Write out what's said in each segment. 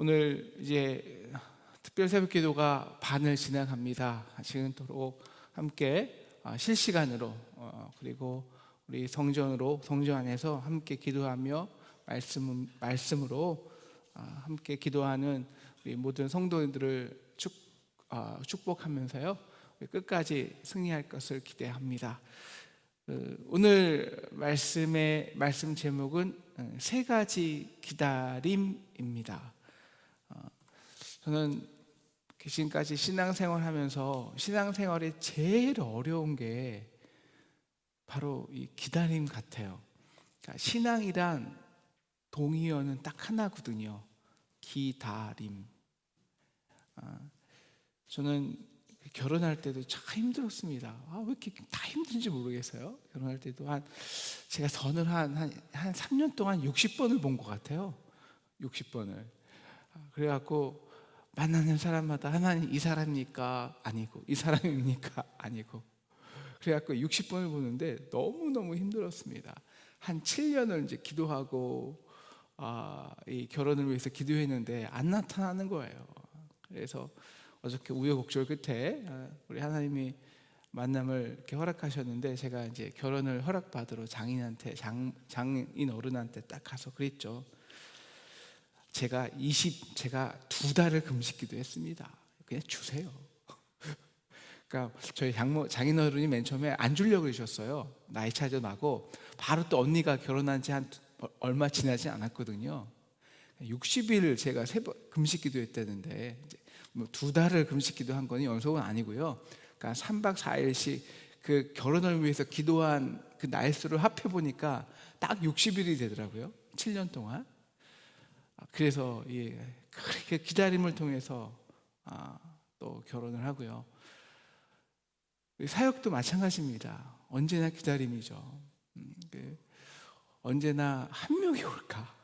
오늘 이제 특별 새벽기도가 반을 지나갑니다. 지금도록 함께 실시간으로 그리고 우리 성전 안에서 함께 기도하며 말씀으로 함께 기도하는 우리 모든 성도들을 축복하면서요 끝까지 승리할 것을 기대합니다. 오늘 말씀 제목은 세 가지 기다림입니다. 저는 지금까지 신앙생활하면서 신앙생활에 제일 어려운 게 바로 이 기다림 같아요. 그러니까 신앙이란 동의어는 딱 하나거든요. 기다림. 저는 결혼할 때도 참 힘들었습니다. 왜 이렇게 다 힘든지 모르겠어요. 결혼할 때도 제가 선을 한 3년 동안 60번을 본 것 같아요. 60번을. 그래갖고 만나는 사람마다 하나님 이 사람입니까? 아니고, 이 사람입니까? 아니고. 그래갖고 60번을 보는데 너무너무 힘들었습니다. 한 7년을 이제 기도하고 이 결혼을 위해서 기도했는데 안 나타나는 거예요. 그래서 어저께 우여곡절 끝에 우리 하나님이 만남을 이렇게 허락하셨는데 제가 이제 결혼을 허락받으러 장인 어른한테 딱 가서 그랬죠. 제가 2달을 금식기도 했습니다. 그냥 주세요. 그러니까 저희 장인 어른이 맨 처음에 안 주려고 그러셨어요. 나이 차이도 나고 바로 또 언니가 결혼한 지 얼마 지나지 않았거든요. 60일 제가 3번 금식기도 했다는데 뭐 2달을 금식기도 한 건 연속은 아니고요. 그러니까 3박 4일씩 그 결혼을 위해서 기도한 그 날수를 합해 보니까 딱 60일이 되더라고요. 7년 동안. 그래서 그렇게 기다림을 통해서 또 결혼을 하고요. 사역도 마찬가지입니다. 언제나 기다림이죠. 언제나 한 명이 올까?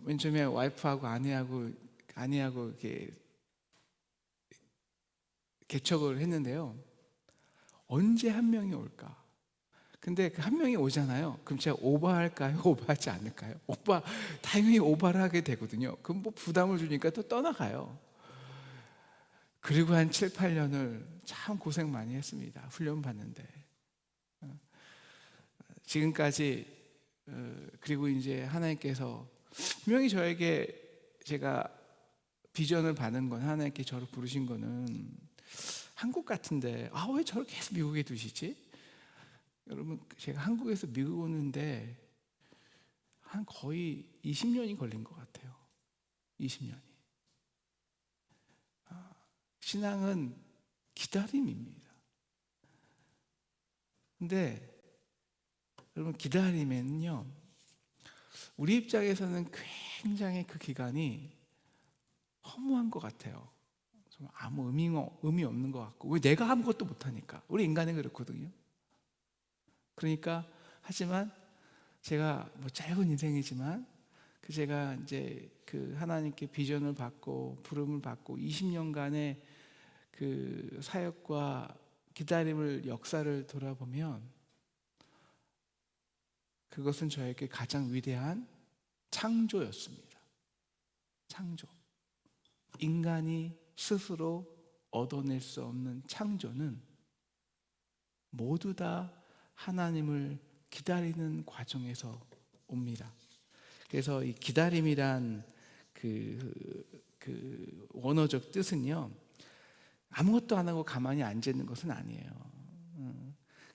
맨 처음에 와이프하고 아내하고 이렇게 개척을 했는데요. 언제 한 명이 올까? 근데 그 한 명이 오잖아요. 그럼 제가 오버할까요? 오버하지 않을까요? 당연히 오버를 하게 되거든요. 그럼 뭐 부담을 주니까 또 떠나가요. 그리고 한 7, 8년을 참 고생 많이 했습니다. 훈련 받는데. 지금까지 그리고 이제 하나님께서 분명히 저에게 제가 비전을 받은 건 하나님께 저를 부르신 거는 한국 같은데 왜 저를 계속 미국에 두시지? 여러분 제가 한국에서 미국 오는데 한 거의 20년이 걸린 것 같아요. 20년이. 신앙은 기다림입니다. 근데 여러분 기다림에는요 우리 입장에서는 굉장히 그 기간이 허무한 것 같아요. 정말 아무 의미 없는 것 같고 왜 내가 아무것도 못하니까. 우리 인간은 그렇거든요. 그러니까 하지만 제가 뭐 짧은 인생이지만 제가 이제 그 하나님께 비전을 받고 부름을 받고 20년간의 그 사역과 기다림을 역사를 돌아보면 그것은 저에게 가장 위대한 창조였습니다. 창조. 인간이 스스로 얻어낼 수 없는 창조는 모두 다 하나님을 기다리는 과정에서 옵니다. 그래서 이 기다림이란 그 원어적 뜻은요 아무것도 안 하고 가만히 앉아 있는 것은 아니에요.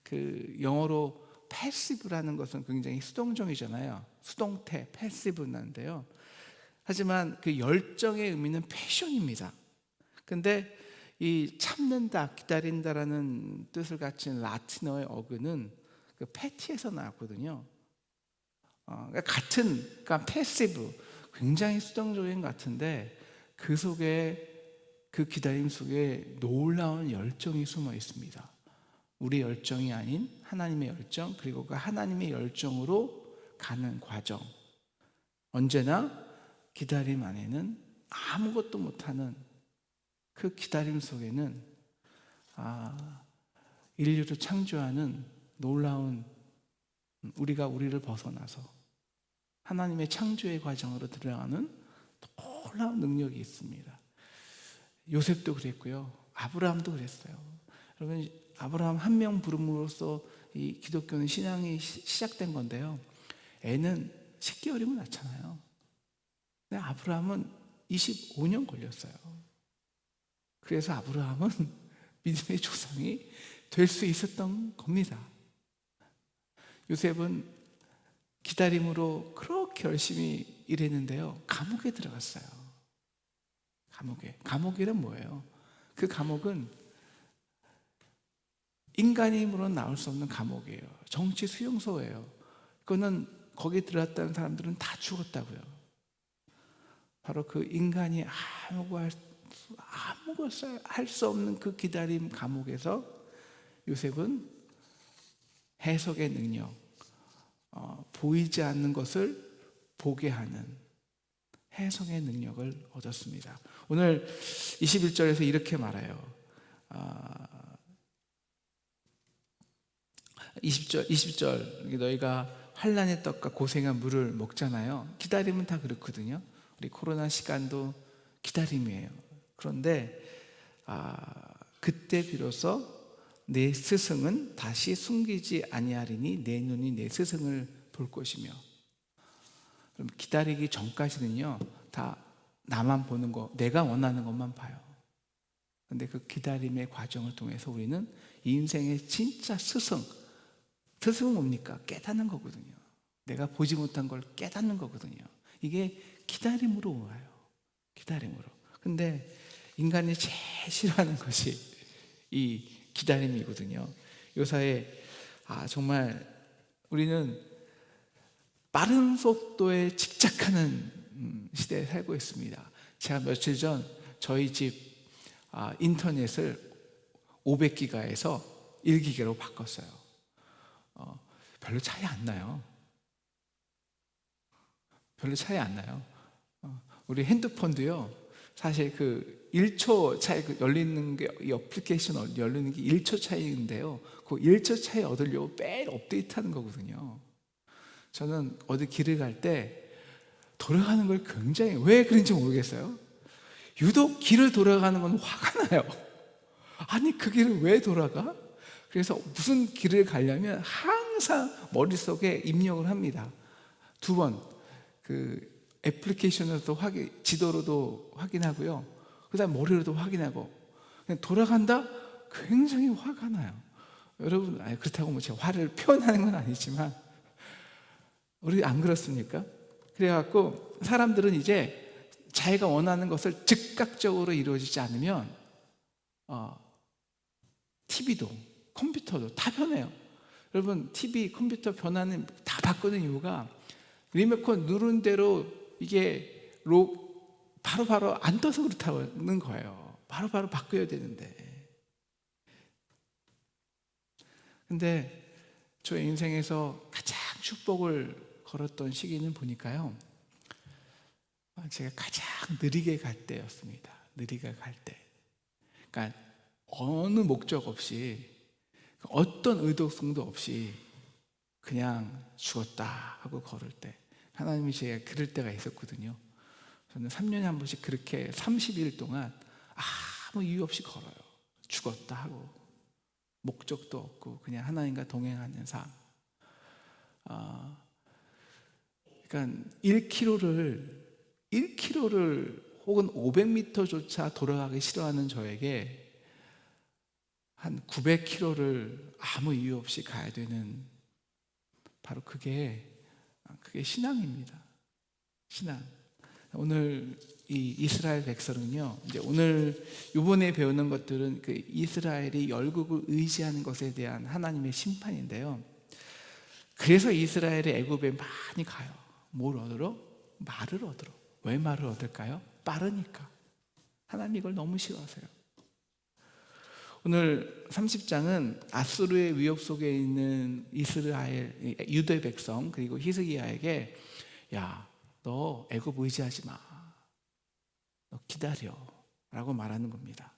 그 영어로 패시브라는 것은 굉장히 수동적이잖아요. 수동태, 패시브인데요. 하지만 그 열정의 의미는 패션입니다. 근데 이 참는다, 기다린다라는 뜻을 갖춘 라틴어의 어근은 그 패티에서 나왔거든요. 그러니까 패시브, 굉장히 수동적인 것 같은데 그 속에 그 기다림 속에 놀라운 열정이 숨어 있습니다. 우리 열정이 아닌 하나님의 열정, 그리고 그 하나님의 열정으로 가는 과정. 언제나 기다림 안에는 아무것도 못하는 그 기다림 속에는 인류를 창조하는 놀라운 우리가 우리를 벗어나서 하나님의 창조의 과정으로 들어가는 놀라운 능력이 있습니다. 요셉도 그랬고요. 아브라함도 그랬어요. 여러분, 아브라함 한 명 부름으로써 이 기독교는 신앙이 시작된 건데요. 애는 10개월이면 낳잖아요. 근데 아브라함은 25년 걸렸어요. 그래서 아브라함은 믿음의 조상이 될 수 있었던 겁니다. 요셉은 기다림으로 그렇게 열심히 일했는데요. 감옥에 들어갔어요. 감옥이란 뭐예요? 그 감옥은 인간의 힘으로는 나올 수 없는 감옥이에요. 정치 수용소예요. 그거는 거기에 들어갔다는 사람들은 다 죽었다고요. 바로 그 인간이 아무것도 할 수 없는 그 기다림 감옥에서 요셉은 해석의 능력, 보이지 않는 것을 보게 하는 해석의 능력을 얻었습니다. 오늘 21절에서 이렇게 말해요. 20절 너희가 환난의 떡과 고생한 물을 먹잖아요. 기다림은 다 그렇거든요. 우리 코로나 시간도 기다림이에요. 그런데 그때 비로소 내 스승은 다시 숨기지 아니하리니 내 눈이 내 스승을 볼 것이며. 그럼 기다리기 전까지는요, 다 나만 보는 거, 내가 원하는 것만 봐요. 그런데 그 기다림의 과정을 통해서 우리는 이 인생의 진짜 스승은 뭡니까? 깨닫는 거거든요. 내가 보지 못한 걸 깨닫는 거거든요. 이게 기다림으로 와요. 기다림으로. 근데 인간이 제일 싫어하는 것이 이 기다림이거든요. 요사에 정말 우리는 빠른 속도에 집착하는 시대에 살고 있습니다. 제가 며칠 전 저희 집 인터넷을 500기가에서 1기가로 바꿨어요. 별로 차이 안 나요. 별로 차이 안 나요. 우리 핸드폰도요, 사실 그 1초 차이 열리는 게, 이 어플리케이션 열리는 게 1초 차이인데요. 그 1초 차이 얻으려고 매일 업데이트 하는 거거든요. 저는 어디 길을 갈 때 돌아가는 걸 굉장히, 왜 그런지 모르겠어요. 유독 길을 돌아가는 건 화가 나요. 아니, 그 길을 왜 돌아가? 그래서 무슨 길을 가려면 항상 머릿속에 입력을 합니다. 2번, 그 애플리케이션으로도 지도로도 확인하고요. 그 다음 머리로도 확인하고. 그냥 돌아간다? 굉장히 화가 나요. 여러분, 그렇다고 뭐 제가 화를 표현하는 건 아니지만, 우리 안 그렇습니까? 그래갖고 사람들은 이제 자기가 원하는 것을 즉각적으로 이루어지지 않으면 TV도 컴퓨터도 다 변해요. 여러분, TV, 컴퓨터 변화는 다 바꾸는 이유가 리모컨 누른 대로 이게 바로바로 안 떠서 그렇다는 거예요. 바로바로 바꿔야 되는데. 근데 저의 인생에서 가장 축복을 걸었던 시기는 보니까요, 제가 가장 느리게 갈 때였습니다. 느리게 갈 때. 그러니까 어느 목적 없이, 어떤 의도성도 없이 그냥 죽었다 하고 걸을 때, 하나님이 제가 그럴 때가 있었거든요. 저는 3년에 한 번씩 그렇게 30일 동안 아무 이유 없이 걸어요. 죽었다 하고 목적도 없고 그냥 하나님과 동행하는 삶. 그러니까 1km를 혹은 500m조차 돌아가기 싫어하는 저에게 한 900km를 아무 이유 없이 가야 되는, 바로 그게 신앙입니다. 신앙. 오늘 이 이스라엘 백성은요, 이제 오늘 이번에 배우는 것들은 그 이스라엘이 열국을 의지하는 것에 대한 하나님의 심판인데요. 그래서 이스라엘이 애굽에 많이 가요. 뭘 얻으러? 말을 얻으러. 왜 말을 얻을까요? 빠르니까. 하나님 이걸 너무 싫어하세요. 오늘 30장은 아수르의 위협 속에 있는 이스라엘, 유대 백성, 그리고 히스기야에게, 야, 너 애굽 의지하지 마. 너 기다려. 라고 말하는 겁니다.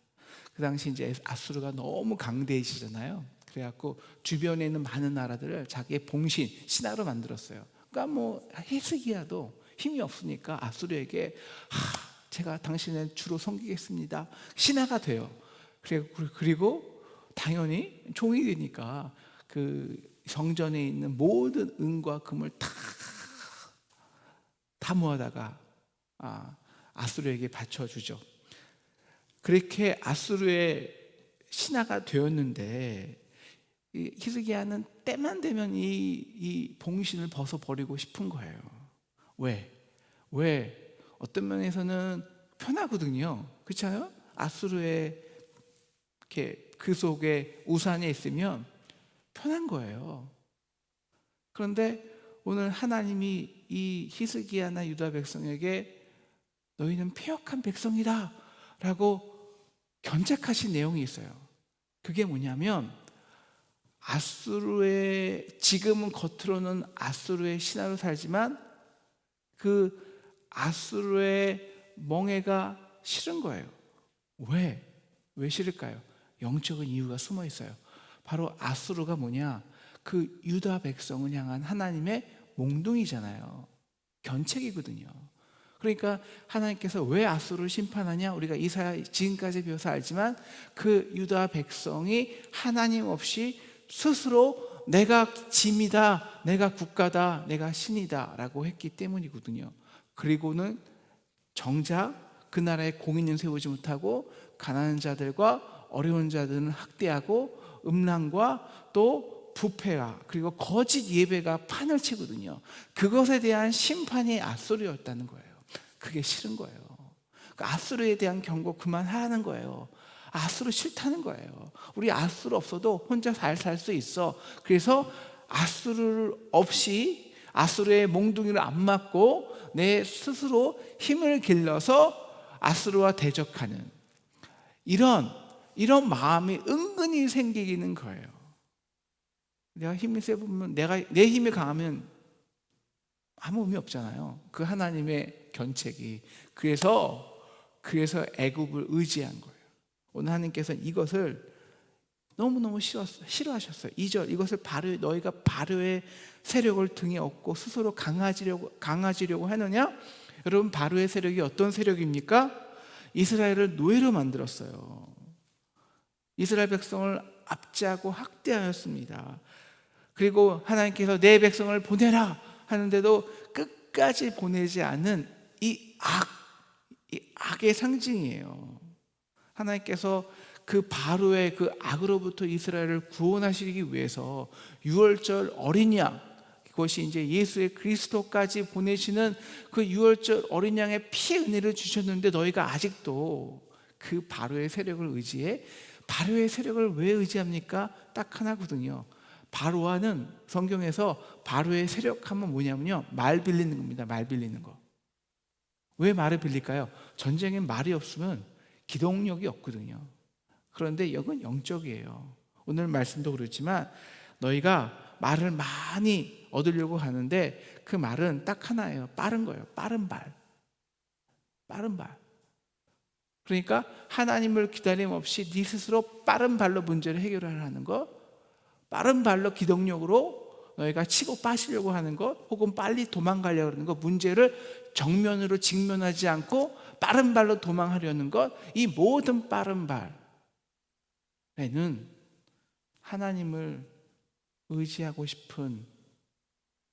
그 당시 이제 아수르가 너무 강대해지잖아요. 그래갖고 주변에 있는 많은 나라들을 자기의 봉신, 신하로 만들었어요. 그러니까 뭐 히스기야도 힘이 없으니까 아수르에게 제가 당신의 주로 섬기겠습니다. 신하가 돼요. 그리고 당연히 종이 되니까 그 성전에 있는 모든 은과 금을 다 모아다가 아수르에게 바쳐주죠. 그렇게 아수르의 신하가 되었는데 히스기야는 때만 되면 이 봉신을 벗어버리고 싶은 거예요. 왜? 어떤 면에서는 편하거든요. 그렇잖아요? 아수르의 이렇게 그 속에 우산에 있으면 편한 거예요. 그런데 오늘 하나님이 이 히스기야나 유다 백성에게 너희는 패역한 백성이다 라고 견책하신 내용이 있어요. 그게 뭐냐면 지금은 겉으로는 아수르의 신하로 살지만 그 아수르의 멍에가 싫은 거예요. 왜 싫을까요? 영적인 이유가 숨어 있어요. 바로 아수르가 뭐냐? 그 유다 백성을 향한 하나님의 몽둥이잖아요. 견책이거든요. 그러니까 하나님께서 왜 아수르를 심판하냐? 우리가 이사야 지금까지 배워서 알지만 그 유다 백성이 하나님 없이 스스로 내가 짐이다, 내가 국가다, 내가 신이다 라고 했기 때문이거든요. 그리고는 정작 그 나라에 공인을 세우지 못하고 가난한 자들과 어려운 자들은 학대하고 음란과 또 부패와 그리고 거짓 예배가 판을 치거든요. 그것에 대한 심판이 아수르였다는 거예요. 그게 싫은 거예요. 아수르에 대한 경고 그만하라는 거예요. 아수르 싫다는 거예요. 우리 아수르 없어도 혼자 잘 살 수 있어. 그래서 아수르 없이 아수르의 몽둥이를 안 맞고 내 스스로 힘을 길러서 아수르와 대적하는 이런 마음이 은근히 생기는 거예요. 내가 힘이 세 보면 내 힘이 강하면 아무 의미 없잖아요. 그 하나님의 견책이. 그래서 애굽을 의지한 거예요. 오늘 하나님께서 이것을 너무너무 싫어하셨어요. 2절 이것을 너희가 바로의 세력을 등에 업고 스스로 강해지려고 하느냐? 여러분 바로의 세력이 어떤 세력입니까? 이스라엘을 노예로 만들었어요. 이스라엘 백성을 압제하고 학대하였습니다. 그리고 하나님께서 내 백성을 보내라 하는데도 끝까지 보내지 않는 이 악의 상징이에요. 하나님께서 그 바로의 그 악으로부터 이스라엘을 구원하시기 위해서 유월절 어린 양, 그것이 이제 예수의 그리스도까지 보내시는 그 유월절 어린 양의 피의 은혜를 주셨는데 너희가 아직도 그 바로의 세력을 의지해. 바로의 세력을 왜 의지합니까? 딱 하나거든요. 바로와는 성경에서 바로의 세력하면 뭐냐면요, 말 빌리는 겁니다. 말 빌리는 거. 왜 말을 빌릴까요? 전쟁엔 말이 없으면 기동력이 없거든요. 그런데 이건 영적이에요. 오늘 말씀도 그렇지만 너희가 말을 많이 얻으려고 하는데 그 말은 딱 하나예요. 빠른 거예요. 빠른 발. 그러니까 하나님을 기다림 없이 네 스스로 빠른 발로 문제를 해결하는 것, 빠른 발로 기동력으로 너희가 치고 빠지려고 하는 것, 혹은 빨리 도망가려고 하는 것, 문제를 정면으로 직면하지 않고 빠른 발로 도망하려는 것, 이 모든 빠른 발에는 하나님을 의지하고 싶은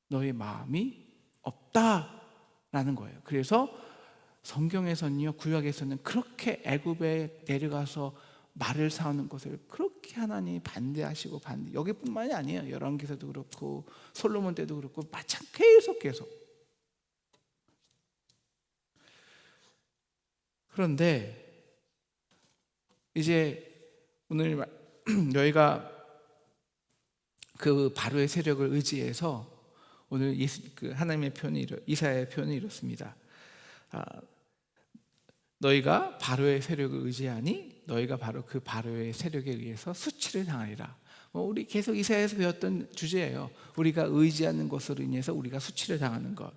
너의 마음이 없다라는 거예요. 그래서 성경에서는요, 구약에서는 그렇게 애굽에 내려가서 말을 사오는 것을 그렇게 하나님이 반대하시고 여기뿐만이 아니에요. 열왕기서도 그렇고 솔로몬 때도 그렇고 계속 그런데 이제 오늘 너희가 그 바로의 세력을 의지해서 오늘 그 하나님의 표현이 이사야의 표현이 이렇습니다. 너희가 바로의 세력을 의지하니 너희가 바로 그 바로의 세력에 의해서 수치를 당하리라. 우리 계속 이사야에서 배웠던 주제예요. 우리가 의지하는 것으로 인해서 우리가 수치를 당하는 것.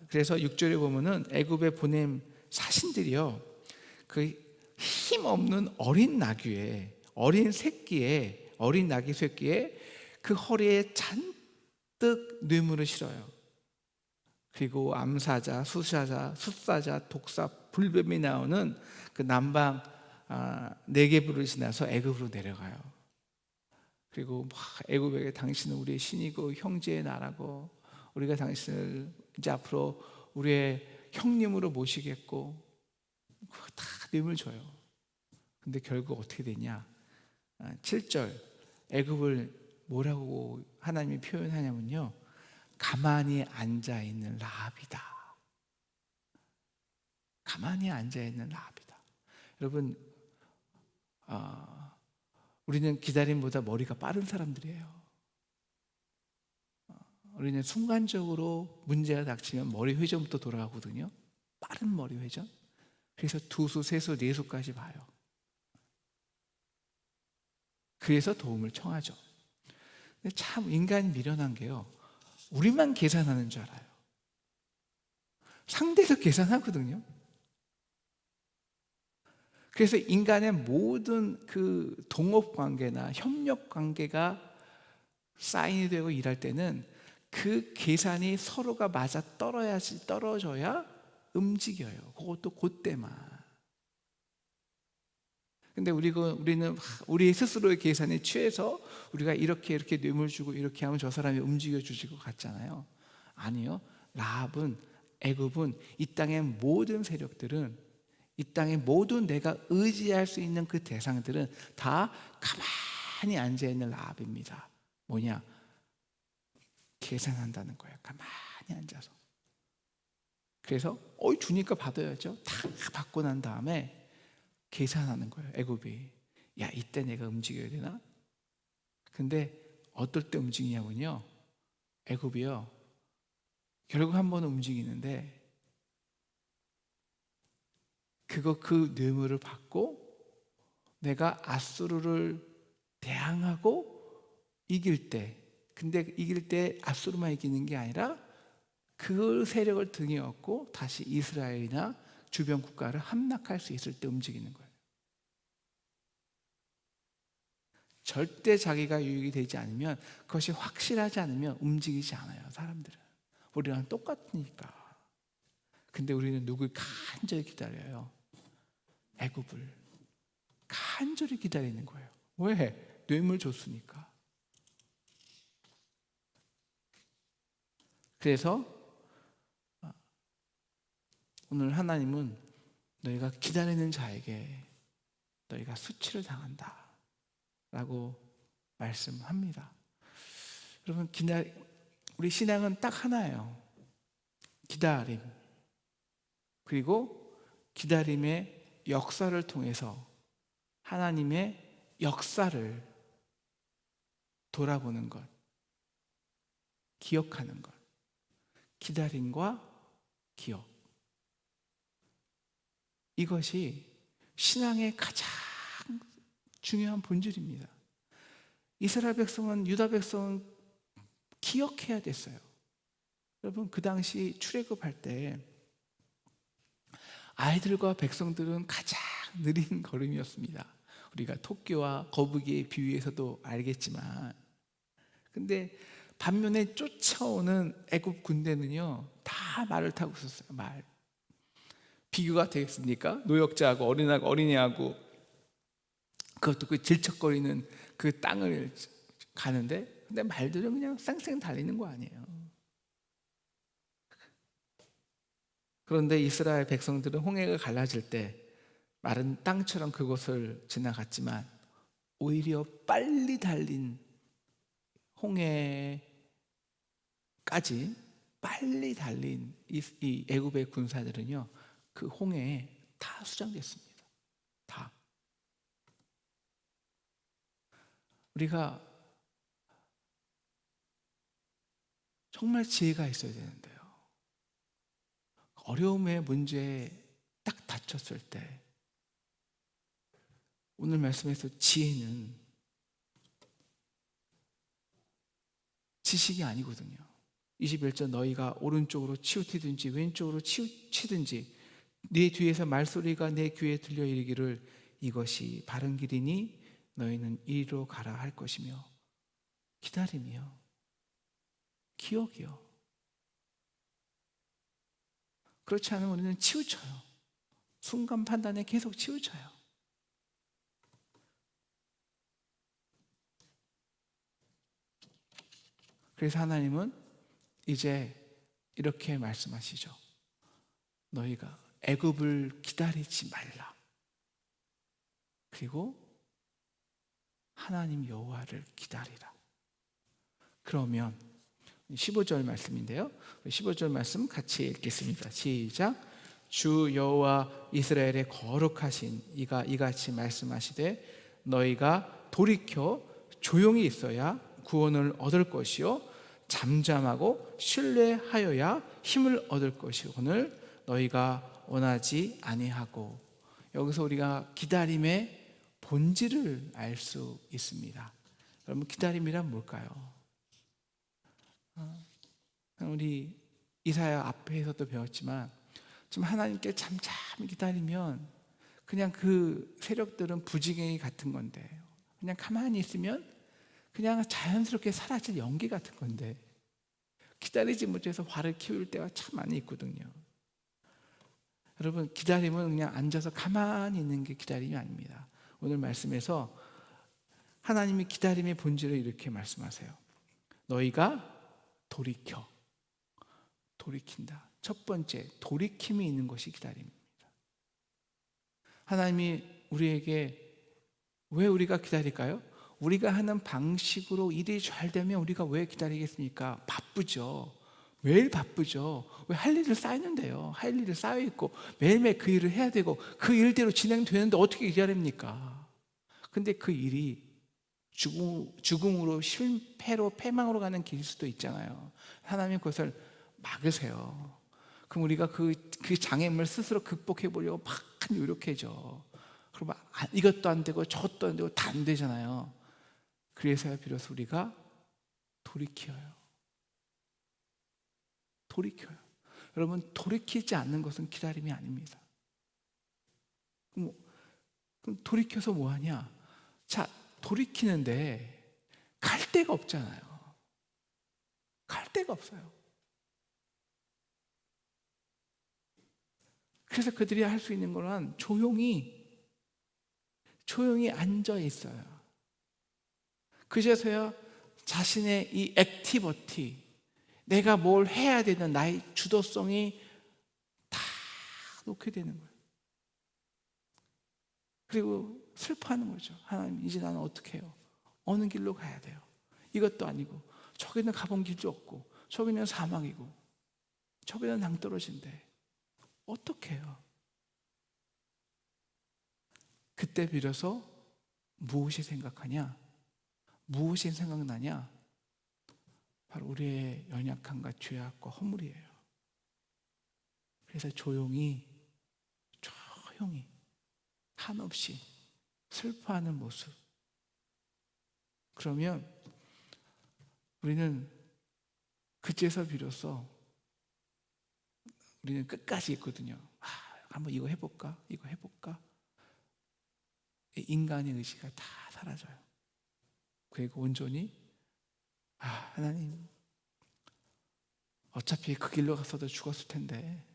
그래서 6절에 보면은 애굽에 보냄 사신들이요, 그 힘없는 어린 나귀에 어린 나귀 새끼에 그 허리에 잔뜩 뇌물을 실어요. 그리고 암사자, 숫사자, 독사, 불뱀이 나오는 그 남방 네게브를 지나서 애굽으로 내려가요. 그리고 막 애굽에게 당신은 우리의 신이고 형제의 나라고 우리가 당신을 이제 앞으로 우리의 형님으로 모시겠고 그거 다 뇌물 줘요. 근데 결국 어떻게 되냐? 7절 애굽을 뭐라고 하나님이 표현하냐면요, 가만히 앉아있는 라합이다. 가만히 앉아있는 라합이다. 여러분, 우리는 기다림보다 머리가 빠른 사람들이에요. 우리는 순간적으로 문제가 닥치면 머리 회전부터 돌아가거든요. 빠른 머리 회전. 그래서 두수, 세수, 네수까지 봐요. 그래서 도움을 청하죠. 근데 참 인간이 미련한 게요, 우리만 계산하는 줄 알아요. 상대도 계산하거든요. 그래서 인간의 모든 그 동업 관계나 협력 관계가 사인이 되고 일할 때는 그 계산이 서로가 맞아 떨어져야 움직여요. 그것도 그때만. 근데 우리는 우리 스스로의 계산에 취해서 우리가 이렇게 뇌물 주고 이렇게 하면 저 사람이 움직여 주실 것 같잖아요. 아니요. 라합은, 애굽은, 이 땅의 모든 세력들은, 이 땅의 모든 내가 의지할 수 있는 그 대상들은 다 가만히 앉아있는 라합입니다. 뭐냐? 계산한다는 거예요. 가만히 앉아서. 그래서 주니까 받아야죠. 다 받고 난 다음에 계산하는 거예요. 애굽이, 야, 이때 내가 움직여야 되나? 근데 어떨 때 움직이냐면요, 애굽이요, 결국 한 번은 움직이는데 그 뇌물을 받고 내가 아수르를 대항하고 이길 때, 근데 이길 때 아수르만 이기는 게 아니라 그 세력을 등에 업고 다시 이스라엘이나 주변 국가를 함락할 수 있을 때 움직이는 거예요. 절대 자기가 유익이 되지 않으면, 그것이 확실하지 않으면 움직이지 않아요. 사람들은 우리랑 똑같으니까. 근데 우리는 누굴 간절히 기다려요? 애굽을 간절히 기다리는 거예요. 왜? 뇌물 줬으니까. 그래서 오늘 하나님은 너희가 기다리는 자에게 너희가 수치를 당한다 라고 말씀합니다. 여러분, 우리 신앙은 딱 하나예요. 기다림. 그리고 기다림의 역사를 통해서 하나님의 역사를 돌아보는 것, 기억하는 것. 기다림과 기억. 이것이 신앙의 가장 중요한 본질입니다. 이스라엘 백성은, 유다 백성은 기억해야 됐어요. 여러분, 그 당시 출애굽할 때 아이들과 백성들은 가장 느린 걸음이었습니다. 우리가 토끼와 거북이의 비유에서도 알겠지만, 근데 반면에 쫓아오는 애굽 군대는요, 다 말을 타고 있었어요. 말. 비교가 되겠습니까? 노역자하고 어린이하고 그것도 그 질척거리는 그 땅을 가는데, 근데 말들은 그냥 쌩쌩 달리는 거 아니에요. 그런데 이스라엘 백성들은 홍해가 갈라질 때 마른 땅처럼 그곳을 지나갔지만, 오히려 빨리 달린 홍해까지 빨리 달린 이 애굽의 군사들은요, 그 홍해에 다 수장됐습니다. 다. 우리가 정말 지혜가 있어야 되는데요, 어려움의 문제에 딱 닥쳤을 때, 오늘 말씀에서 지혜는 지식이 아니거든요. 21절, 너희가 오른쪽으로 치우치든지 왼쪽으로 치우치든지 네 뒤에서 말소리가 내 귀에 들려 이르기를 이것이 바른 길이니 너희는 이리로 가라 할 것이며, 기다림이요, 기억이요. 그렇지 않으면 우리는 치우쳐요. 순간 판단에 계속 치우쳐요. 그래서 하나님은 이제 이렇게 말씀하시죠. 너희가 애굽을 기다리지 말라. 그리고 하나님 여호와를 기다리라. 그러면 15절 말씀인데요. 15절 말씀 같이 읽겠습니다. 시작. 주 여호와 이스라엘의 거룩하신 이가 이같이 말씀하시되 너희가 돌이켜 조용히 있어야 구원을 얻을 것이요 잠잠하고 신뢰하여야 힘을 얻을 것이오늘 너희가 원하지 아니하고. 여기서 우리가 기다림의 본질을 알 수 있습니다. 여러분, 기다림이란 뭘까요? 우리 이사야 앞에서도 배웠지만 좀 하나님께 잠잠히 기다리면 그냥 그 세력들은 부지갱이 같은 건데, 그냥 가만히 있으면 그냥 자연스럽게 사라질 연기 같은 건데, 기다리지 못해서 화를 키울 때가 참 많이 있거든요. 여러분, 기다림은 그냥 앉아서 가만히 있는 게 기다림이 아닙니다. 오늘 말씀에서 하나님이 기다림의 본질을 이렇게 말씀하세요. 너희가 돌이킨다. 첫 번째, 돌이킴이 있는 것이 기다림입니다. 하나님이 우리에게 왜 우리가 기다릴까요? 우리가 하는 방식으로 일이 잘 되면 우리가 왜 기다리겠습니까? 바쁘죠. 매일 바쁘죠. 왜 할 일을 쌓이는데요. 할 일을 쌓여 있고 매일매일 그 일을 해야 되고 그 일대로 진행되는데 어떻게 기다립니까? 근데 그 일이 죽음으로 실패로 패망으로 가는 길일 수도 있잖아요. 하나님 그것을 막으세요. 그럼 우리가 그 장애물을 스스로 극복해 보려고 막 노력해죠. 그러면 이것도 안 되고 저것도 안 되고 다 안 되잖아요. 그래서야 비로소 우리가 돌이켜요. 여러분, 돌이키지 않는 것은 기다림이 아닙니다. 그럼 돌이켜서 뭐 하냐? 자, 돌이키는데 갈 데가 없잖아요. 갈 데가 없어요. 그래서 그들이 할 수 있는 거는 조용히 앉아 있어요. 그제서야 자신의 이 액티버티, 내가 뭘 해야 되는 나의 주도성이 다 놓게 되는 거예요. 그리고 슬퍼하는 거죠. 하나님, 이제 나는 어떻게 해요? 어느 길로 가야 돼요? 이것도 아니고 저기는 가본 길도 없고 저기는 사막이고 저기는 낭떠러지인데 어떻게 해요? 그때 비로소 무엇이 생각하냐? 무엇이 생각나냐? 바로 우리의 연약함과 죄악과 허물이에요. 그래서 조용히 한없이 슬퍼하는 모습. 그러면 우리는 그제서 비로소 우리는 끝까지 있거든요. 한번 이거 해볼까? 인간의 의지가 다 사라져요. 그리고 온전히 하나님, 어차피 그 길로 갔어도 죽었을 텐데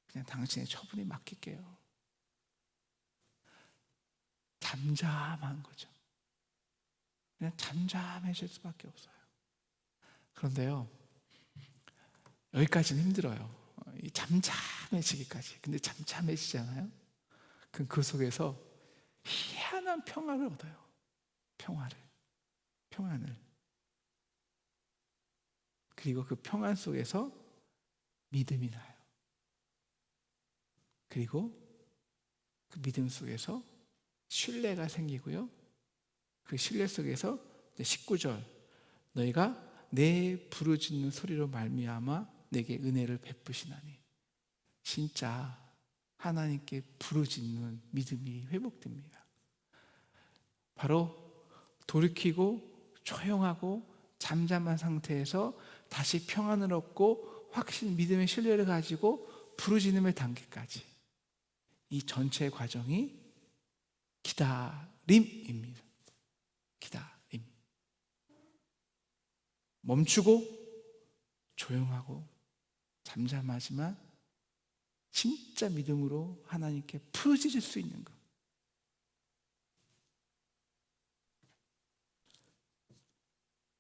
그냥 당신의 처분에 맡길게요. 잠잠한 거죠. 그냥 잠잠해질 수밖에 없어요. 그런데요, 여기까지는 힘들어요. 이 잠잠해지기까지. 근데 잠잠해지잖아요. 그럼 그 속에서 희한한 평화를 얻어요. 평안을. 그리고 그 평안 속에서 믿음이 나요. 그리고 그 믿음 속에서 신뢰가 생기고요. 그 신뢰 속에서 19절, 너희가 내 부르짖는 소리로 말미암아 내게 은혜를 베푸시나니. 진짜 하나님께 부르짖는 믿음이 회복됩니다. 바로 돌이키고 조용하고 잠잠한 상태에서 다시 평안을 얻고 확신, 믿음의 신뢰를 가지고 부르짖음의 단계까지, 이 전체 과정이 기다림입니다. 기다림. 멈추고 조용하고 잠잠하지만 진짜 믿음으로 하나님께 부르짖을 수 있는 것.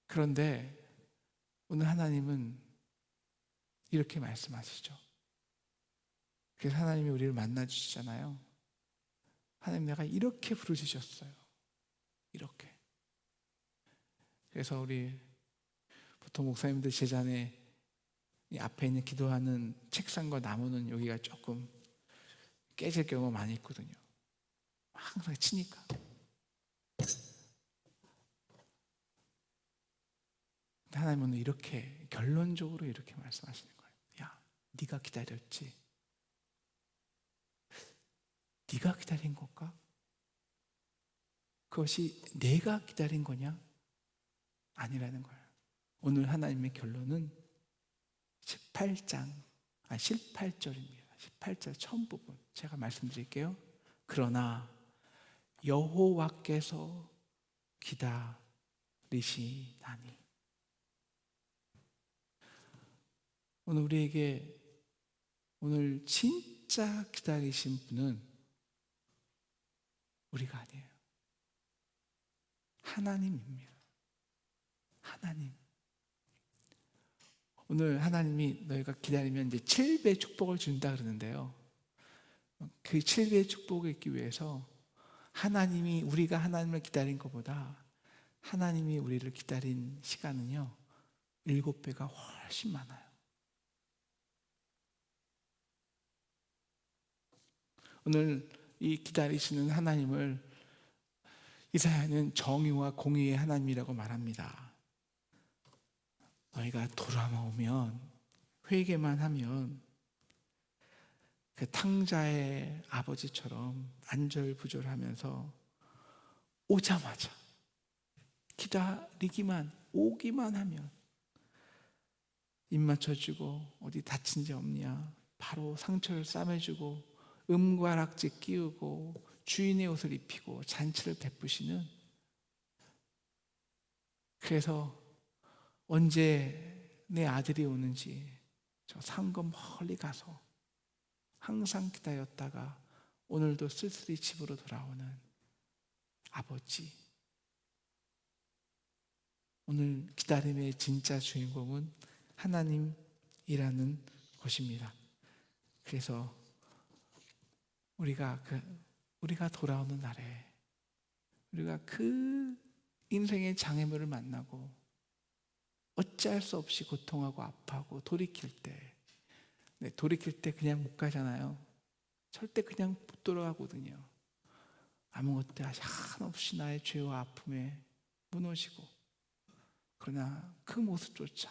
그런데 오늘 하나님은 이렇게 말씀하시죠. 그래서 하나님이 우리를 만나주시잖아요. 하나님, 내가 이렇게 부르짖었어요. 이렇게. 그래서 우리 보통 목사님들 제자네 이 앞에 있는 기도하는 책상과 나무는 여기가 조금 깨질 경우가 많이 있거든요. 항상 치니까. 근데 하나님은 이렇게 결론적으로 이렇게 말씀하시는 거예요. 야, 네가 기다렸지? 네가 기다린 걸까? 그것이 내가 기다린 거냐? 아니라는 거예요. 오늘 하나님의 결론은 18절입니다. 18절 처음 부분 제가 말씀드릴게요. 그러나 여호와께서 기다리시나니. 오늘 우리에게 오늘 진짜 기다리신 분은 우리가 아니에요. 하나님입니다. 하나님. 오늘 하나님이 너희가 기다리면 이제 7배의 축복을 준다 그러는데요. 그 7배의 축복을 얻기 위해서 하나님이 우리가 하나님을 기다린 것보다 하나님이 우리를 기다린 시간은요 7배가 훨씬 많아요. 오늘 이 기다리시는 하나님을 이사야는 정의와 공의의 하나님이라고 말합니다. 너희가 돌아오면, 회개만 하면 그 탕자의 아버지처럼 안절부절하면서 오자마자 기다리기만, 오기만 하면 입 맞춰주고 어디 다친 데 없냐 바로 상처를 싸매주고 음과락지 끼우고 주인의 옷을 입히고 잔치를 베푸시는, 그래서 언제 내 아들이 오는지 저 상금 멀리 가서 항상 기다렸다가 오늘도 쓸쓸히 집으로 돌아오는 아버지. 오늘 기다림의 진짜 주인공은 하나님이라는 것입니다. 그래서 우리가 돌아오는 날에 우리가 그 인생의 장애물을 만나고 어찌할 수 없이 고통하고 아파하고 돌이킬 때 그냥 못 가잖아요. 절대 그냥 못 돌아가거든요. 아무것도 한없이 나의 죄와 아픔에 무너지고, 그러나 그 모습조차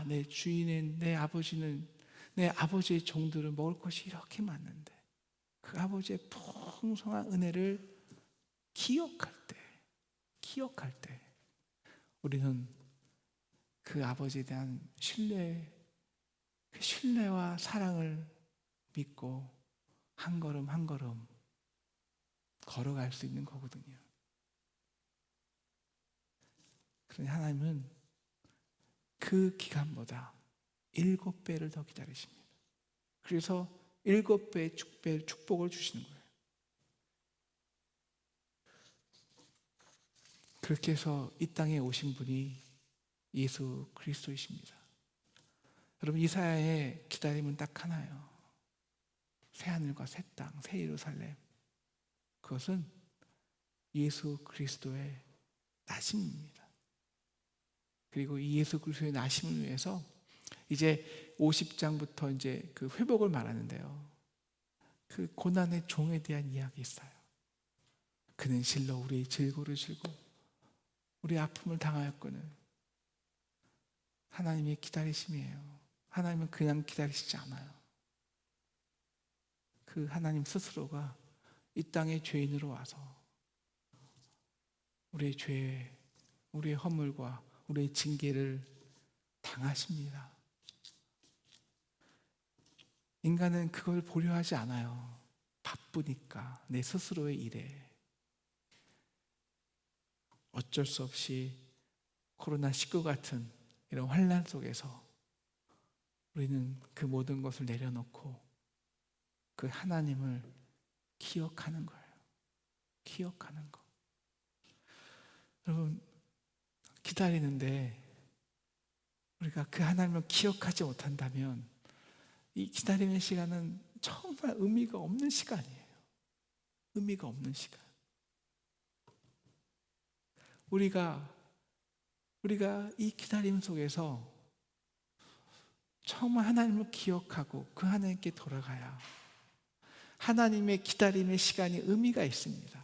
내 주인인 내 아버지는, 내 아버지의 종들은 먹을 것이 이렇게 많은데 그 아버지의 풍성한 은혜를 기억할 때 우리는 그 아버지에 대한 신뢰와 사랑을 믿고 한 걸음 한 걸음 걸어갈 수 있는 거거든요. 그러니 하나님은 그 기간보다 7배를 더 기다리십니다. 그래서 7배의 축복을 주시는 거예요. 그렇게 해서 이 땅에 오신 분이 예수 그리스도이십니다. 여러분, 이사야의 기다림은 딱 하나예요. 새하늘과 새 땅, 새 예루살렘. 그것은 예수 그리스도의 나심입니다. 그리고 이 예수 그리스도의 나심을 위해서 이제 50장부터 이제 그 회복을 말하는데요. 그 고난의 종에 대한 이야기 있어요. 그는 실로 우리의 질고를 질고 우리 아픔을 당하였거늘. 하나님의 기다리심이에요. 하나님은 그냥 기다리시지 않아요. 그 하나님 스스로가 이 땅의 죄인으로 와서 우리의 죄, 우리의 허물과 우리의 징계를 당하십니다. 인간은 그걸 보려 하지 않아요. 바쁘니까, 내 스스로의 일에. 어쩔 수 없이 코로나19 같은 이런 환난 속에서 우리는 그 모든 것을 내려놓고 그 하나님을 기억하는 거예요. 기억하는 거. 여러분, 기다리는데 우리가 그 하나님을 기억하지 못한다면 이 기다림의 시간은 정말 의미가 없는 시간이에요. 의미가 없는 시간. 우리가 이 기다림 속에서 정말 하나님을 기억하고 그 하나님께 돌아가야 하나님의 기다림의 시간이 의미가 있습니다.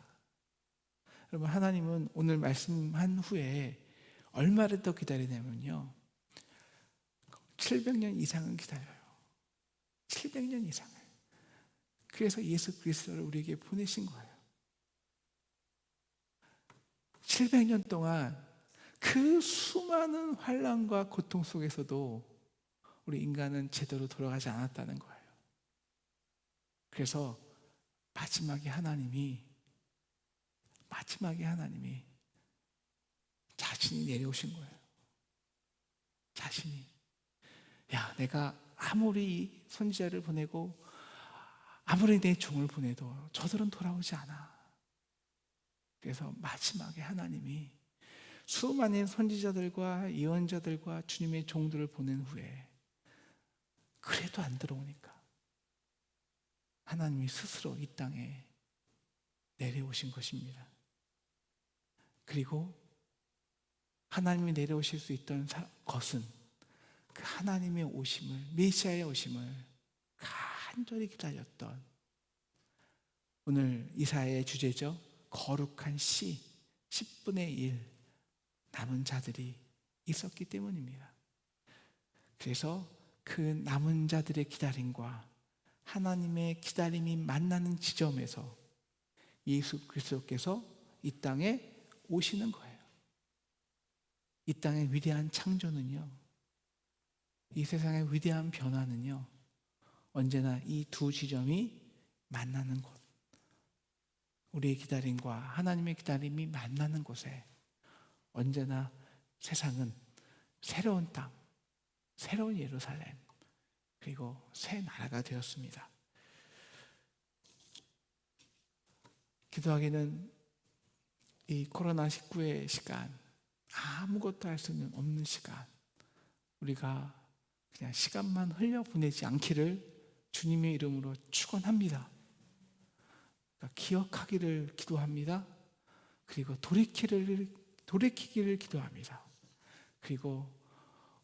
여러분, 하나님은 오늘 말씀한 후에 얼마를 더 기다리냐면요, 700년 이상은 기다려요. 700년 이상을. 그래서 예수 그리스도를 우리에게 보내신 거예요. 700년 동안 그 수많은 환난과 고통 속에서도 우리 인간은 제대로 돌아가지 않았다는 거예요. 그래서 마지막에 하나님이 자신이 내려오신 거예요. 자신이. 야, 내가 아무리 선지자를 보내고 아무리 내 종을 보내도 저들은 돌아오지 않아. 그래서 마지막에 하나님이 수많은 선지자들과 예언자들과 주님의 종들을 보낸 후에 그래도 안 들어오니까 하나님이 스스로 이 땅에 내려오신 것입니다. 그리고 하나님이 내려오실 수 있던 것은 그 하나님의 오심을, 메시아의 오심을 간절히 기다렸던, 오늘 이사야의 주제죠. 거룩한 씨 10분의 1 남은 자들이 있었기 때문입니다. 그래서 그 남은 자들의 기다림과 하나님의 기다림이 만나는 지점에서 예수 그리스도께서 이 땅에 오시는 거예요. 이 땅의 위대한 창조는요, 이 세상의 위대한 변화는요, 언제나 이 두 지점이 만나는 곳, 우리의 기다림과 하나님의 기다림이 만나는 곳에 언제나 세상은 새로운 땅, 새로운 예루살렘, 그리고 새 나라가 되었습니다. 기도하기는 이 코로나19의 시간, 아무것도 할 수 없는 시간, 우리가 그냥 시간만 흘려보내지 않기를 주님의 이름으로 축원합니다. 그러니까 기억하기를 기도합니다. 그리고 돌이키기를 기도합니다. 그리고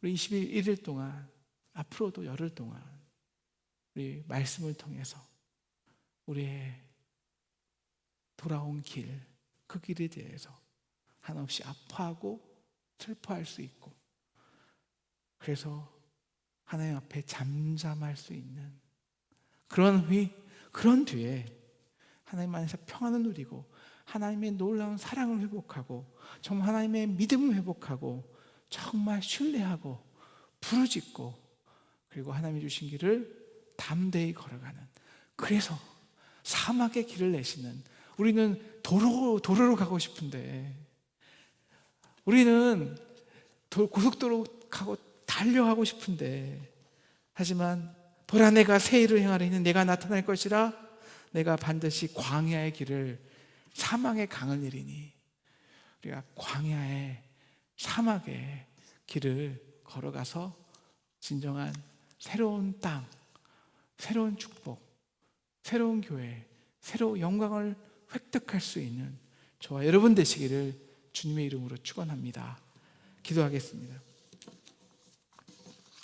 우리 21일 동안, 앞으로도 열흘 동안 우리 말씀을 통해서 우리의 돌아온 길, 그 길에 대해서 한없이 아파하고 슬퍼할 수 있고, 그래서 하나님 앞에 잠잠할 수 있는 그런 뒤에 하나님 안에서 평안을 누리고 하나님의 놀라운 사랑을 회복하고 정말 하나님의 믿음을 회복하고 정말 신뢰하고 부르짖고, 그리고 하나님이 주신 길을 담대히 걸어가는, 그래서 사막의 길을 내시는, 우리는 도로로 가고 싶은데, 우리는 고속도로 가고 달려가고 싶은데, 하지만 보라, 내가 새 일을 행하려 했는 내가 나타날 것이라, 내가 반드시 광야의 길을, 사막의 강을 내리니, 우리가 광야의 사막의 길을 걸어가서 진정한 새로운 땅, 새로운 축복, 새로운 교회, 새로운 영광을 획득할 수 있는 저와 여러분 되시기를 주님의 이름으로 축원합니다. 기도하겠습니다.